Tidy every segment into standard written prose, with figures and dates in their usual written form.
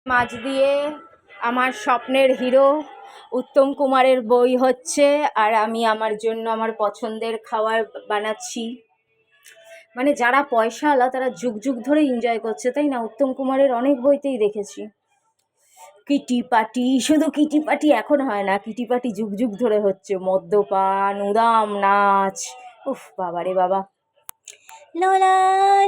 মাঝ দিয়ে আমার স্বপ্নের হিরো উত্তম কুমারের বই হচ্ছে, আর আমি আমার জন্য আমার পছন্দের খাবার বানাচ্ছি। মানে যারা পয়সাওয়ালা তারা যুগ যুগ ধরে এনজয় করছে, তাই না? উত্তম কুমারের অনেক বইতেই দেখেছি কিটি পাটি, শুধু কিটি পাটি এখন হয় না, কিটি পাটি যুগ যুগ ধরে হচ্ছে, মদ্যপান, উদাম নাচ। উফ বাবা রে বাবা। লোলা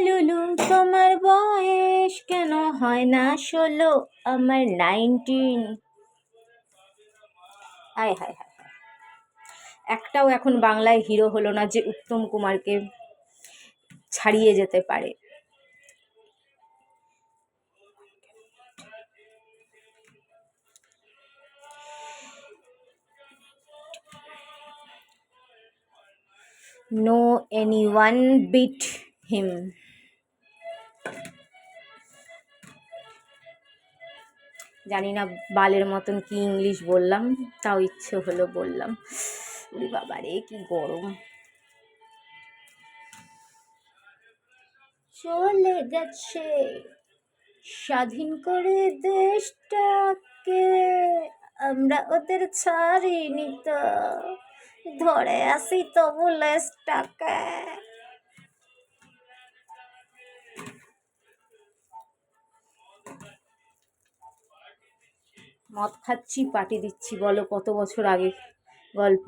লুলু তোমার বয়স কেন হয় না 16, আমার 19। হায় হায় হায় হায়। একটাও এখন বাংলায় হিরো হলো না যে উত্তম কুমারকে ছাড়িয়ে যেতে পারে। No anyone beat him. জানি না বালের মতন কি ইংলিশ বললাম, তাও ইচ্ছে হলো বললাম। উরি বাবা রে কি গরম। চলে গেছে স্বাধীন করে দেশটাকে, আমরা ওদের ছাড়িনি তো, ধরে আসি তবু লেজটাকে। মদ খাচ্ছি পার্টি দিচ্ছি, বলো কত বছর আগে গল্প।